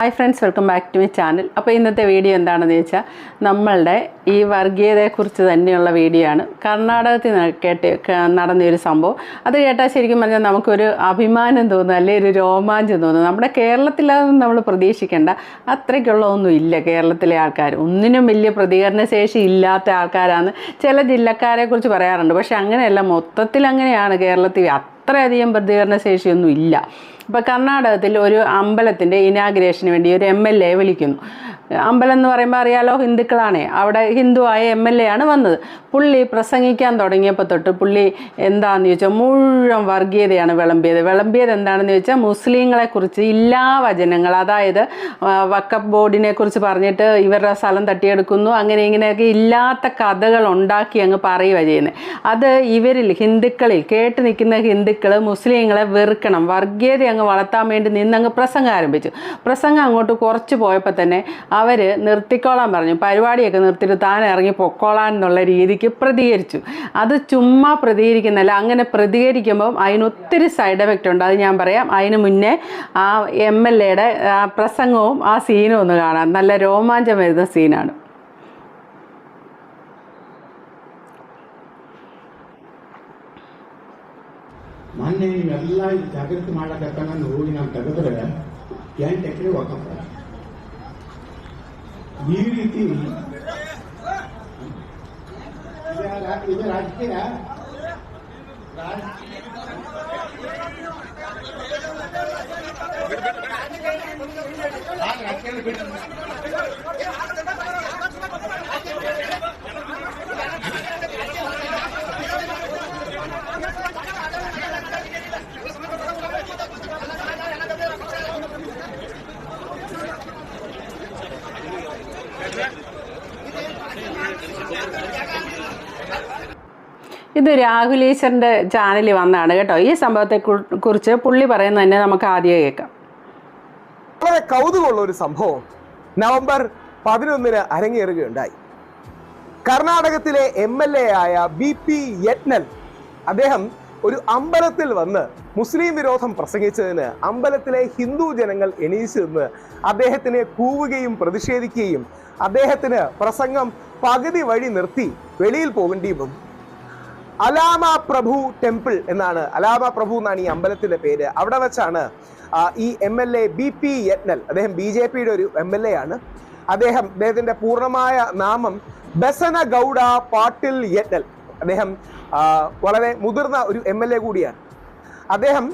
Hi friends, welcome back to my channel. അപ്പോൾ ഇന്നത്തെ video എന്താണെന്ന് ചോദിച്ചാൽ നമ്മളുടെ ഈ വർഗീയതയെക്കുറിച്ച് തന്നെയുള്ള വീഡിയോ ആണ്. കർണാടകത്തിൽ നടന്നൊരു സംഭവം. അത് കേട്ടാൽ ശരിക്കും പറഞ്ഞാൽ നമുക്കൊരു അഭിമാനം തോന്നും, അല്ലെങ്കിൽ ഒരു രോമാഞ്ചം തോന്നും. നമ്മുടെ കേരളത്തിലതൊന്നും നമ്മൾ പ്രതീക്ഷിക്കേണ്ട, അത്രയ്ക്കുള്ള ഒന്നും ഇല്ല. കേരളത്തിലെ ആൾക്കാർ ഒന്നിനും വലിയ പ്രതികരണ ശേഷി ഇല്ലാത്ത ആൾക്കാരാണ് ചില ജില്ലക്കാരെക്കുറിച്ച് പറയാറുണ്ട്. പക്ഷെ അങ്ങനെയല്ല, മൊത്തത്തിൽ അങ്ങനെയാണ്. കേരളത്തിൽ അത്രയധികം പ്രതികരണ ശേഷിയൊന്നും ഇല്ല. ഇപ്പോൾ കർണാടകത്തിൽ ഒരു അമ്പലത്തിൻ്റെ ഇനാഗ്രേഷന് വേണ്ടി ഒരു MLA വിളിക്കുന്നു. അമ്പലം എന്ന് പറയുമ്പോൾ അറിയാലോ, ഹിന്ദുക്കളാണേ. അവിടെ ഹിന്ദുവായ MLA ആണ് വന്നത്. പുള്ളി പ്രസംഗിക്കാൻ തുടങ്ങിയപ്പോൾ തൊട്ട് പുള്ളി എന്താണെന്ന് ചോദിച്ചാൽ മുഴുവൻ വർഗീയതയാണ് വിളമ്പിയത് എന്താണെന്ന് ചോദിച്ചാൽ മുസ്ലിങ്ങളെക്കുറിച്ച് ഇല്ലാ വചനങ്ങൾ, അതായത് വഖഫ് ബോർഡിനെ കുറിച്ച് പറഞ്ഞിട്ട് ഇവരുടെ സ്ഥലം തട്ടിയെടുക്കുന്നു, അങ്ങനെ ഇങ്ങനെയൊക്കെ ഇല്ലാത്ത കഥകൾ ഉണ്ടാക്കി അങ്ങ് പറയുക ചെയ്യുന്നത്. അത് ഇവരിൽ ഹിന്ദുക്കളിൽ കേട്ട് നിൽക്കുന്ന ഹിന്ദുക്കൾ മുസ്ലിങ്ങളെ വെറുക്കണം, വർഗീയത അങ്ങ് വളർത്താൻ വേണ്ടി നിന്നങ്ങ് പ്രസംഗം ആരംഭിച്ചു. പ്രസംഗം അങ്ങോട്ട് കുറച്ച് പോയപ്പോൾ തന്നെ അവർ നിർത്തിക്കോളാൻ പറഞ്ഞു. പരിപാടിയൊക്കെ നിർത്തിയിട്ട് താൻ ഇറങ്ങി പൊക്കോളാൻ എന്നുള്ള രീതിക്ക് പ്രതികരിച്ചു. അത് ചുമ്മാ പ്രതികരിക്കുന്നല്ല, അങ്ങനെ പ്രതികരിക്കുമ്പം അതിനൊത്തിരി സൈഡ് എഫക്റ്റ് ഉണ്ട്. അത് ഞാൻ പറയാം. അതിന് മുന്നേ ആ MLA ആ പ്രസംഗവും ആ സീനും ഒന്ന് കാണാം. നല്ല രോമാഞ്ചം വരുന്ന സീനാണ്. ಮೊನ್ನೆ ನೀವೆಲ್ಲ ಜಾಗೃತಿ ಮಾಡಕತ್ತ ಹೋಗಿ ನಾವು ತೆಗೆದ್ರೆ 8 ಎಕರೆ ವಕಫ್ ಈ ರೀತಿ ಇದು ರಾಜಕೀಯ ഇത് രാഹുൽ ഈശ്വറിൻ്റെ ചാനലിൽ വന്നതാണ് കേട്ടോ. ഈ സംഭവത്തെ കുറിച്ച് പുള്ളി പറയുന്നത് തന്നെ നമുക്ക് ആദ്യം കേൾക്കാം. വളരെ കൗതുകമുള്ള ഒരു സംഭവം നവംബർ 11 അരങ്ങേറുകയുണ്ടായി. കർണാടകത്തിലെ MLA ആയ BP യത്നൽ അദ്ദേഹം ഒരു അമ്പലത്തിൽ വന്ന് മുസ്ലിം വിരോധം പ്രസംഗിച്ചതിന് അമ്പലത്തിലെ ഹിന്ദു ജനങ്ങൾ എണീച്ചു നിന്ന് അദ്ദേഹത്തിനെ കൂവുകയും പ്രതിഷേധിക്കുകയും അദ്ദേഹത്തിന് പ്രസംഗം പകുതി വഴി നിർത്തി വെളിയിൽ പോകേണ്ടി വന്നു. അലാമ പ്രഭു ടെമ്പിൾ എന്നാണ്, അലാമ പ്രഭു എന്നാണ് ഈ അമ്പലത്തിന്റെ പേര്. അവിടെ വെച്ചാണ് ഈ MLA BP യത്നൽ, അദ്ദേഹം BJPയുടെ ഒരു MLA ആണ്. അദ്ദേഹത്തിന്റെ പൂർണ്ണമായ നാമം ബസനഗൌഡ പാട്ടിൽ യത്നൽ. അദ്ദേഹം വളരെ മുതിർന്ന ഒരു MLA കൂടിയാണ്. അദ്ദേഹം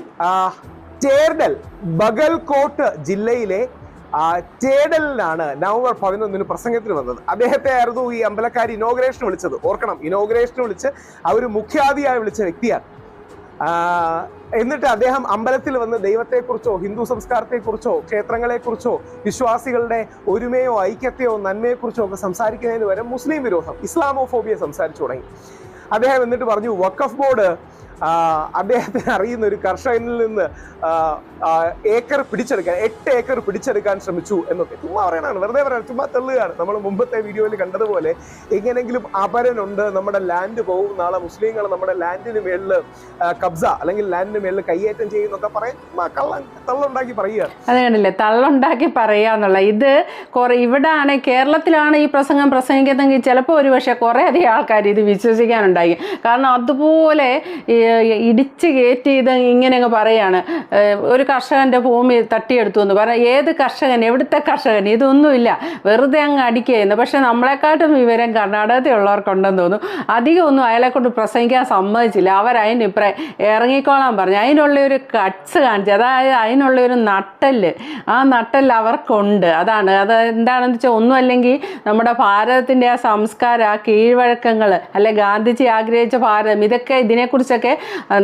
ചേർഡൽ, ബഗൽകോട്ട് ജില്ലയിലെ ചേഡലിനാണ് നവംബർ 11 പ്രസംഗത്തിന് വന്നത്. അദ്ദേഹത്തെ ആയിരുന്നു ഈ അമ്പലക്കാർ ഇനോഗ്രേഷൻ വിളിച്ചത്. ഓർക്കണം, ഇനോഗ്രേഷൻ വിളിച്ച് അവർ മുഖ്യാതിയായി വിളിച്ച വ്യക്തിയാണ്. എന്നിട്ട് അദ്ദേഹം അമ്പലത്തിൽ വന്ന് ദൈവത്തെക്കുറിച്ചോ ഹിന്ദു സംസ്കാരത്തെക്കുറിച്ചോ ക്ഷേത്രങ്ങളെക്കുറിച്ചോ വിശ്വാസികളുടെ ഒരുമയോ ഐക്യത്തെയോ നന്മയെക്കുറിച്ചോ ഒക്കെ സംസാരിക്കുന്നതിന് വരെ മുസ്ലിം വിരോധം, ഇസ്ലാമോഫോബിയ സംസാരിച്ചു തുടങ്ങി. അദ്ദേഹം എന്നിട്ട് പറഞ്ഞു വഖഫ് ബോർഡ് അദ്ദേഹത്തിന് അറിയുന്ന ഒരു കർഷകനിൽ നിന്ന് ഏക്കർ പിടിച്ചെടുക്കാൻ 8 ഏക്കർ പിടിച്ചെടുക്കാൻ ശ്രമിച്ചു എന്നൊക്കെ ചുമ്മാ പറയണതാണ്, വെറുതെ പറയണം, ചുമ്മാ തെള്ളുകയാണ്. നമ്മൾ മുമ്പത്തെ വീഡിയോയിൽ കണ്ടതുപോലെ എങ്ങനെങ്കിലും അപരനുണ്ട്, നമ്മുടെ ലാൻഡ് പോകും, നാളെ മുസ്ലിങ്ങൾ നമ്മുടെ ലാൻഡിന് മേളിൽ കബ്സ അല്ലെങ്കിൽ ലാൻഡിന് മേളിൽ കയ്യേറ്റം ചെയ്യുന്നൊക്കെ പറയും, തള്ളുണ്ടാക്കി പറയുക. അത് കണ്ടില്ലേ, തള്ളുണ്ടാക്കി പറയാന്നുള്ള ഇത്. ഇവിടാണ്, കേരളത്തിലാണ് ഈ പ്രസംഗം പ്രസംഗിക്കുന്നതെങ്കിൽ ചിലപ്പോൾ ഒരു പക്ഷേ കുറേ അധികം ആൾക്കാർ ഇത് വിശ്വസിക്കാനുണ്ടായി. കാരണം അതുപോലെ ഇടിച്ച് കയറ്റി ഇത് ഇങ്ങനെ അങ്ങ് പറയാണ്. ഒരു കർഷകൻ്റെ ഭൂമി തട്ടിയെടുത്തു എന്ന് പറഞ്ഞാൽ ഏത് കർഷകൻ, എവിടുത്തെ കർഷകൻ, ഇതൊന്നുമില്ല, വെറുതെ അങ്ങ് അടിക്കുകയെന്ന്. പക്ഷെ നമ്മളെക്കാട്ടും വിവരം കർണാടകത്തിലുള്ളവർക്കുണ്ടെന്ന് തോന്നുന്നു. അധികമൊന്നും അയാളെ കൊണ്ട് പ്രസംഗിക്കാൻ സമ്മതിച്ചില്ല. അവരതിനിപ്പറേ ഇറങ്ങിക്കോളാൻ പറഞ്ഞു. അതിനുള്ളൊരു കട്ട്സ് കാണിച്ചു, അതായത് അതിനുള്ളൊരു നട്ടല്, ആ നട്ടല് അവർക്കുണ്ട്. അത് എന്താണെന്ന് വെച്ചാൽ ഒന്നും അല്ലെങ്കിൽ നമ്മുടെ ഭാരതത്തിൻ്റെ ആ സംസ്കാരം, ആ കീഴ്വഴക്കങ്ങൾ, അല്ലെ ഗാന്ധിജി ആഗ്രഹിച്ച ഭാരതം, ഇതൊക്കെ ഇതിനെക്കുറിച്ചൊക്കെ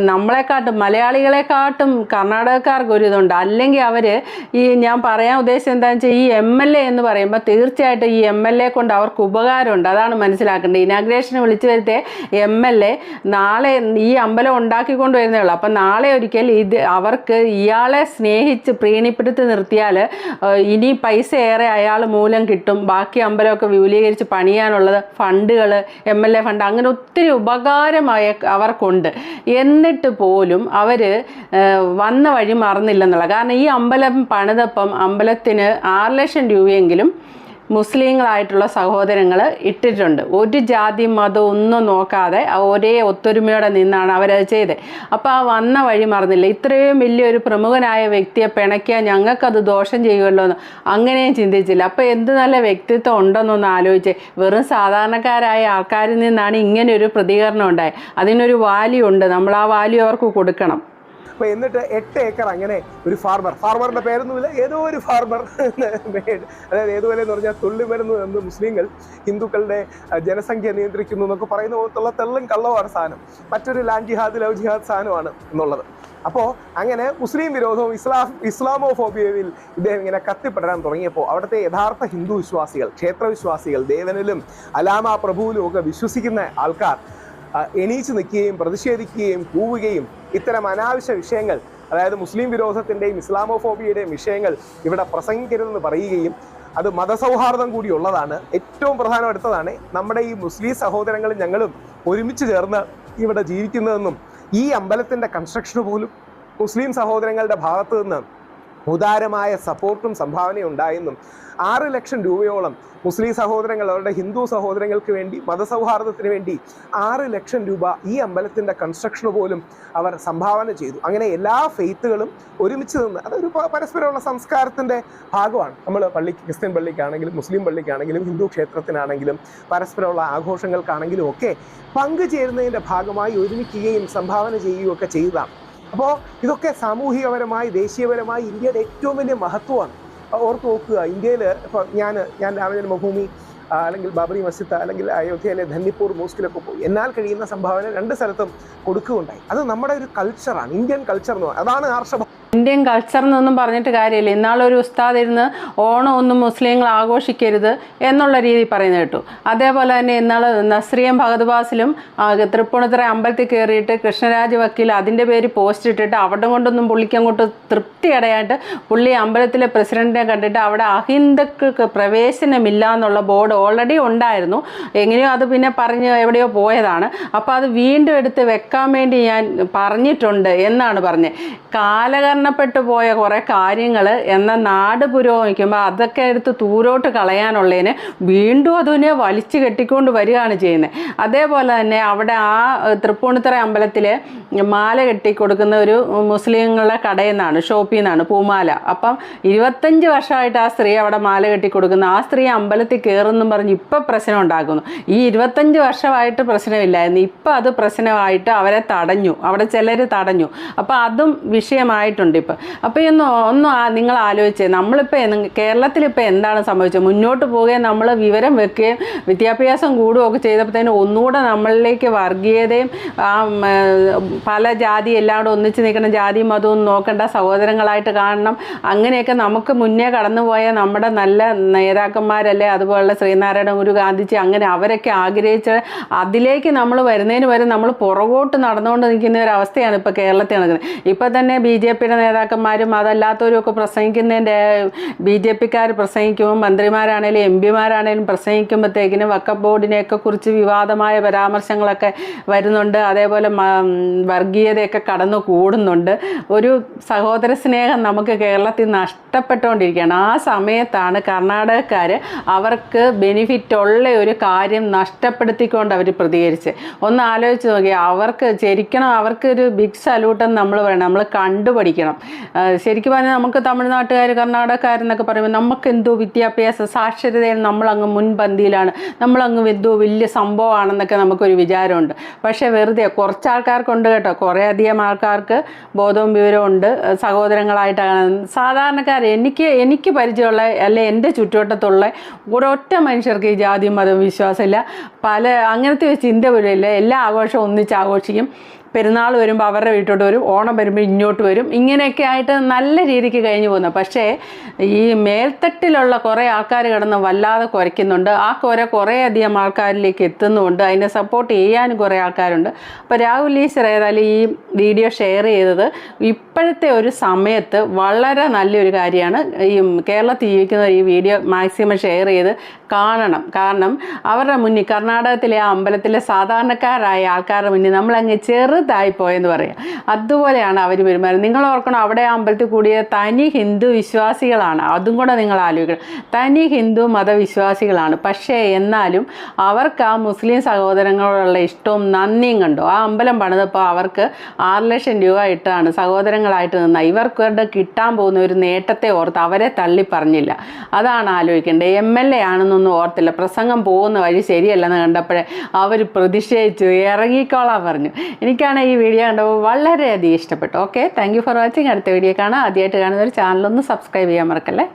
നമ്മളെക്കാട്ടും മലയാളികളെക്കാട്ടും കർണാടകക്കാർക്ക് ഒരു ഇതുണ്ട്. അല്ലെങ്കിൽ അവർ ഈ ഞാൻ പറയാൻ ഉദ്ദേശിച്ചത് എന്താണെന്ന് വെച്ചാൽ ഈ MLA എന്ന് പറയുമ്പോൾ തീർച്ചയായിട്ടും ഈ MLA കൊണ്ട് അവർക്ക് ഉപകാരമുണ്ട്. അതാണ് മനസ്സിലാക്കേണ്ടത്. ഇനാഗ്രേഷന് വിളിച്ചു വരുത്തിയ MLA നാളെ ഈ അമ്പലം ഉണ്ടാക്കിക്കൊണ്ട് വരുന്നേ ഉള്ളൂ. അപ്പം നാളെ ഒരിക്കൽ അവർക്ക് ഇയാളെ സ്നേഹിച്ച് പ്രീണിപ്പെടുത്തി നിർത്തിയാൽ ഇനി പൈസ ഏറെ അയാൾ മൂലം കിട്ടും. ബാക്കി അമ്പലമൊക്കെ വിപുലീകരിച്ച് പണിയാനുള്ളത് ഫണ്ടുകൾ, MLA ഫണ്ട്, അങ്ങനെ ഒത്തിരി ഉപകാരമായ അവർക്കുണ്ട്. എന്നിട്ട് പോലും അവർ വന്ന വഴി മറന്നില്ലെന്നുള്ള. കാരണം ഈ അമ്പലം പണിതപ്പം അമ്പലത്തിന് 6 ലക്ഷം രൂപയെങ്കിലും മുസ്ലിങ്ങളായിട്ടുള്ള സഹോദരങ്ങൾ ഇട്ടിട്ടുണ്ട്. ഒരു ജാതി മതം ഒന്നും നോക്കാതെ ഒരേ ഒത്തൊരുമയോടെ നിന്നാണ് അവരത് ചെയ്തത്. അപ്പോൾ ആ വന്ന വഴി മറന്നില്ല. ഇത്രയും വലിയൊരു പ്രമുഖനായ വ്യക്തിയെ പിണക്കിയാൽ ഞങ്ങൾക്കത് ദോഷം ചെയ്യുമല്ലോ എന്ന് അങ്ങനെയും ചിന്തിച്ചില്ല. അപ്പോൾ എന്ത് നല്ല വ്യക്തിത്വം ഉണ്ടെന്നൊന്ന് ആലോചിച്ച്. വെറും സാധാരണക്കാരായ ആൾക്കാരിൽ നിന്നാണ് ഇങ്ങനെയൊരു പ്രതികരണം ഉണ്ടായത്. അതിനൊരു വാല്യൂ ഉണ്ട്. നമ്മൾ ആ വാല്യൂ അവർക്ക് കൊടുക്കണം. അപ്പോൾ എന്നിട്ട് 8 ഏക്കർ അങ്ങനെ ഒരു ഫാർമറിൻ്റെ പേരൊന്നുമില്ല, ഏതോ ഒരു ഫാർമർ, അതായത് ഏതുപോലെ എന്ന് പറഞ്ഞാൽ തുള്ളിമരുന്ന് എന്ന് മുസ്ലിങ്ങൾ ഹിന്ദുക്കളുടെ ജനസംഖ്യ നിയന്ത്രിക്കുന്നു എന്നൊക്കെ പറയുന്ന പോലത്തുള്ള തെള്ളും കള്ളവുമാണ് സാധനം. മറ്റൊരു ലാൻഡ് ജിഹാദ് ലവ് ജിഹാദ് സാധനമാണ് എന്നുള്ളത്. അപ്പോൾ അങ്ങനെ മുസ്ലിം വിരോധവും ഇസ്ലാമോഫോബിയയിൽ ഇദ്ദേഹം ഇങ്ങനെ കത്തിപ്പെടാൻ തുടങ്ങിയപ്പോൾ അവിടുത്തെ യഥാർത്ഥ ഹിന്ദു വിശ്വാസികൾ, ക്ഷേത്രവിശ്വാസികൾ, ദേവനിലും അലാമ പ്രഭുവിലും ഒക്കെ വിശ്വസിക്കുന്ന ആൾക്കാർ എണീച്ച് നിൽക്കുകയും പ്രതിഷേധിക്കുകയും കൂവുകയും ഇത്തരം അനാവശ്യ വിഷയങ്ങൾ, അതായത് മുസ്ലിം വിരോധത്തിൻ്റെയും ഇസ്ലാമോഫോബിയയുടെയും വിഷയങ്ങൾ ഇവിടെ പ്രസംഗിക്കരുതെന്ന് പറയുകയും അത് മതസൗഹാർദ്ദം കൂടിയുള്ളതാണ്. ഏറ്റവും പ്രധാനപ്പെട്ടതാണ് നമ്മുടെ ഈ മുസ്ലിം സഹോദരങ്ങളും ഞങ്ങളും ഒരുമിച്ച് ചേർന്ന് ഇവിടെ ജീവിക്കുന്നതെന്നും ഈ അമ്പലത്തിൻ്റെ കൺസ്ട്രക്ഷന് പോലും മുസ്ലിം സഹോദരങ്ങളുടെ ഭാഗത്തു നിന്ന് ഉദാരമായ സപ്പോർട്ടും സംഭാവനയും ഉണ്ടായെന്നും 6 ലക്ഷം രൂപയോളം മുസ്ലിം സഹോദരങ്ങൾ അവരുടെ ഹിന്ദു സഹോദരങ്ങൾക്ക് വേണ്ടി മതസൗഹാർദ്ദത്തിന് വേണ്ടി 6 ലക്ഷം രൂപ ഈ അമ്പലത്തിൻ്റെ കൺസ്ട്രക്ഷന് പോലും അവർ സംഭാവന ചെയ്തു. അങ്ങനെ എല്ലാ ഫെയ്ത്തുകളും ഒരുമിച്ച് നിന്ന് അതൊരു പരസ്പരമുള്ള സംസ്കാരത്തിൻ്റെ ഭാഗമാണ്. നമ്മൾ ക്രിസ്ത്യൻ പള്ളിക്കാണെങ്കിലും മുസ്ലിം പള്ളിക്കാണെങ്കിലും ഹിന്ദു ക്ഷേത്രത്തിനാണെങ്കിലും പരസ്പരമുള്ള ആഘോഷങ്ങൾക്കാണെങ്കിലും ഒക്കെ പങ്കുചേരുന്നതിൻ്റെ ഭാഗമായി ഒരുമിക്കുകയും സംഭാവന ചെയ്യുകയും ഒക്കെ ചെയ്തതാണ്. അപ്പോൾ ഇതൊക്കെ സാമൂഹികപരമായി ദേശീയപരമായി ഇന്ത്യയുടെ ഏറ്റവും വലിയ മഹത്വമാണ്. ഓർത്ത് നോക്കുക, ഇന്ത്യയിൽ ഇപ്പോൾ ഞാൻ രാമജന്മഭൂമി അല്ലെങ്കിൽ ബാബറി മസ്ജിദ് അല്ലെങ്കിൽ അയോധ്യയിലെ ധന്നിപ്പൂർ മോസ്കിലൊക്കെ പോയി എന്നാൽ കഴിയുന്ന സംഭാവന 2 സ്ഥലത്തും കൊടുക്കുകയുണ്ടായി. അത് നമ്മുടെ ഒരു കൾച്ചറാണ്, ഇന്ത്യൻ കൾച്ചർ എന്ന് പറയുന്നത്. അതാണ് ആർഷഭ ഇന്ത്യൻ കൾച്ചർ എന്നൊന്നും പറഞ്ഞിട്ട് കാര്യമില്ല. ഇന്നാളൊരു ഉസ്താദ് ഇരുന്ന് ഓണം ഒന്നും മുസ്ലിങ്ങൾ ആഘോഷിക്കരുത് എന്നുള്ള രീതി പറയുന്നത് കേട്ടു. അതേപോലെ തന്നെ ഇന്നാൾ നസ്രിയം ഭഗത്ബാസിലും തൃപ്പൂണിത്തുറ അമ്പലത്തിൽ കയറിയിട്ട് കൃഷ്ണരാജ് വക്കീൽ അതിൻ്റെ പേര് പോസ്റ്റ് ഇട്ടിട്ട് അവിടെ കൊണ്ടൊന്നും പുള്ളിക്ക് അങ്ങോട്ട് തൃപ്തി അടയായിട്ട് പുള്ളി അമ്പലത്തിലെ പ്രസിഡന്റിനെ കണ്ടിട്ട് അവിടെ അഹിന്ദുക്കൾക്ക് പ്രവേശനമില്ല എന്നുള്ള ബോർഡ് ഓൾറെഡി ഉണ്ടായിരുന്നു. എങ്ങനെയോ അത് പിന്നെ പറഞ്ഞ് എവിടെയോ പോയതാണ്. അപ്പോൾ അത് വീണ്ടും എടുത്ത് വെക്കാൻ വേണ്ടി ഞാൻ പറഞ്ഞിട്ടുണ്ട് എന്നാണ് പറഞ്ഞത്. കാലകരണപ്പെട്ടു പോയ കുറേ കാര്യങ്ങൾ എന്നാൽ നാട് പുരോഗമിക്കുമ്പോൾ അതൊക്കെ എടുത്ത് ദൂരോട്ട് കളയാനുള്ളതിന് വീണ്ടും അതിനെ വലിച്ചു കെട്ടിക്കൊണ്ട് വരികയാണ് ചെയ്യുന്നത്. അതേപോലെ തന്നെ അവിടെ ആ തൃപ്പൂണിത്തുറ അമ്പലത്തിൽ മാല കെട്ടിക്കൊടുക്കുന്ന ഒരു മുസ്ലിങ്ങളുടെ കടയിൽ നിന്നാണ്, ഷോപ്പിൽ നിന്നാണ്, പൂമാല. അപ്പം 25 വർഷമായിട്ട് ആ സ്ത്രീ അവിടെ മാല കെട്ടിക്കൊടുക്കുന്നു. ആ സ്ത്രീ അമ്പലത്തിൽ കയറുമെന്നും പറഞ്ഞ് ഇപ്പം പ്രശ്നം ഉണ്ടാക്കുന്നു. ഈ 25 വർഷമായിട്ട് പ്രശ്നമില്ലായിരുന്നു, ഇപ്പം അത് പ്രശ്നമായിട്ട് അവരെ തടഞ്ഞു, അവിടെ ചിലർ തടഞ്ഞു. അപ്പം അതും വിഷയമായിട്ടുണ്ട് ഇപ്പം. അപ്പോൾ ഒന്ന് നിങ്ങൾ ആലോചിച്ചേ, നമ്മളിപ്പോൾ കേരളത്തിലിപ്പോൾ എന്താണ് സംഭവിച്ചത്? മുന്നോട്ട് പോവുകയും നമ്മൾ വിവരം വെക്കുകയും വിദ്യാഭ്യാസം കൂടുകയൊക്കെ ചെയ്തപ്പോഴത്തേനും ഒന്നുകൂടെ നമ്മളിലേക്ക് വർഗീയതയും പല ജാതി എല്ലാവരും ഒന്നിച്ച് നിൽക്കണം, ജാതി മതവും നോക്കേണ്ട, സഹോദരങ്ങളായിട്ട് കാണണം, അങ്ങനെയൊക്കെ നമുക്ക് മുന്നേ കടന്നുപോയ നമ്മുടെ നല്ല നേതാക്കന്മാരല്ലേ, അതുപോലുള്ള ശ്രീനാരായണ ഗുരു, ഗാന്ധിജി, അങ്ങനെ അവരൊക്കെ ആഗ്രഹിച്ച് അതിലേക്ക് നമ്മൾ വരുന്നതിന് വരെ നമ്മൾ പുറകോട്ട് നടന്നുകൊണ്ട് നിൽക്കുന്ന ഒരു അവസ്ഥയാണ് ഇപ്പോൾ കേരളത്തിൽ നടക്കുന്നത്. ഇപ്പം തന്നെ BJP നേതാക്കന്മാരും അതല്ലാത്തവരും ഒക്കെ പ്രസംഗിക്കുന്നതിൻ്റെ BJPക്കാർ പ്രസംഗിക്കുമ്പോൾ മന്ത്രിമാരാണേലും MP-മാരാണേലും പ്രസംഗിക്കുമ്പോഴത്തേക്കിനും വഖഫ് ബോർഡിനെയൊക്കെ കുറിച്ച് വിവാദമായ പരാമർശങ്ങളൊക്കെ വരുന്നുണ്ട്. അതേപോലെ വർഗീയതയൊക്കെ കടന്നു കൂടുന്നുണ്ട്. ഒരു സഹോദര സ്നേഹം നമുക്ക് കേരളത്തിൽ നഷ്ടപ്പെട്ടുകൊണ്ടിരിക്കുകയാണ്. ആ സമയത്താണ് കർണാടകക്കാർ അവർക്ക് ബെനിഫിറ്റ് ഉള്ള ഒരു കാര്യം നഷ്ടപ്പെടുത്തിക്കൊണ്ട് അവർ പ്രതികരിച്ച്. ഒന്ന് ആലോചിച്ച് നോക്കി, അവർക്ക് ശരിക്കണം അവർക്കൊരു ബിഗ് സല്യൂട്ടെന്ന് നമ്മൾ പറയണം, നമ്മൾ കണ്ടുപഠിക്കണം. ശരിക്കും പറഞ്ഞാൽ നമുക്ക് തമിഴ്നാട്ടുകാർ, കർണാടകക്കാരെന്നൊക്കെ പറയുമ്പോൾ നമുക്ക് എന്തോ വിദ്യാഭ്യാസ സാക്ഷരതയിൽ നമ്മളങ്ങ് മുൻപന്തിയിലാണ്, നമ്മളങ്ങ് എന്തോ വലിയ സംഭവമാണെന്നൊക്കെ നമുക്കൊരു വിചാരമുണ്ട്. പക്ഷേ വെറുതെ കുറച്ച് ആൾക്കാർക്കുണ്ട് കേട്ടോ, കുറേ അധികം ആൾക്കാർക്ക് ബോധവും വിവരവും ഉണ്ട്, സഹോദരങ്ങളായിട്ടാണ്. സാധാരണക്കാർ എനിക്ക് പരിചയമുള്ള അല്ലെ എൻ്റെ ചുറ്റുവട്ടത്തുള്ള ഒരൊറ്റ മനുഷ്യർക്ക് ഈ ജാതി മതം വിശ്വാസമില്ല. അങ്ങനത്തെ ഒരു ചിന്ത പോലുമില്ല. എല്ലാ ആഘോഷവും ഒന്നിച്ച് ആഘോഷിക്കും. പെരുന്നാൾ വരുമ്പോൾ അവരുടെ വീട്ടോട്ട് വരും, ഓണം വരുമ്പോൾ ഇങ്ങോട്ട് വരും, ഇങ്ങനെയൊക്കെ ആയിട്ട് നല്ല രീതിക്ക് കഴിഞ്ഞു പോകുന്നത്. പക്ഷേ ഈ മേൽത്തട്ടിലുള്ള കുറേ ആൾക്കാർ കിടന്ന് വല്ലാതെ കുരയ്ക്കുന്നുണ്ട്. ആ കുറേ അധികം ആൾക്കാരിലേക്ക് എത്തുന്നുമുണ്ട്, അതിനെ സപ്പോർട്ട് ചെയ്യാനും കുറേ ആൾക്കാരുണ്ട്. അപ്പോൾ രാഹുൽ ഈശ്വർ ഏതായാലും ഈ വീഡിയോ ഷെയർ ചെയ്തത് ഇപ്പോഴത്തെ ഒരു സമയത്ത് വളരെ നല്ലൊരു കാര്യമാണ്. ഈ കേരളത്തിൽ ജീവിക്കുന്നവർ ഈ വീഡിയോ മാക്സിമം ഷെയർ ചെയ്ത് കാണണം. കാരണം അവരുടെ മുന്നിൽ, കർണാടകത്തിലെ ആ അമ്പലത്തിലെ സാധാരണക്കാരായ ആൾക്കാരുടെ മുന്നിൽ നമ്മളങ്ങ് ചെറുതായിപ്പോയെന്ന് പറയാം. അതുപോലെയാണ് അവർ പെരുമാറുന്നത്. നിങ്ങൾ ഓർക്കണം, അവിടെ അമ്പലത്തിൽ കൂടിയ തനി ഹിന്ദു വിശ്വാസികളാണ്. അതും കൂടെ നിങ്ങൾ ആലോചിക്കണം. തനി ഹിന്ദു മതവിശ്വാസികളാണ്. പക്ഷേ എന്നാലും അവർക്ക് ആ മുസ്ലിം സഹോദരങ്ങളോടുള്ള ഇഷ്ടവും നന്ദിയും കണ്ടോ. ആ അമ്പലം പണിതപ്പോൾ അവർക്ക് 6 ലക്ഷം രൂപ ഇട്ടാണ് സഹോദരങ്ങളായിട്ട് നിന്ന. ഇവർക്ക് കിട്ടാൻ പോകുന്ന ഒരു നേട്ടത്തെ ഓർത്ത് അവരെ തള്ളി പറഞ്ഞില്ല. അതാണ് ആലോചിക്കേണ്ടത്. MLA ആണെന്നൊന്നും ഓർത്തില്ല. പ്രസംഗം പോകുന്ന വഴി ശരിയല്ലെന്ന് കണ്ടപ്പോഴേ അവർ പ്രതിഷേധിച്ചു, ഇറങ്ങിക്കോളാൻ പറഞ്ഞു. എനിക്കാണ് ഈ വീഡിയോ കണ്ടപ്പോൾ വളരെയധികം ഇഷ്ടപ്പെട്ടു. Okay, thank you for watching. അടുത്ത വീഡിയോ കാണാം. ആദ്യമായിട്ട് കാണുന്ന ഒരു ചാനലൊന്ന് സബ്സ്ക്രൈബ് ചെയ്യാൻ മറക്കല്ലേ.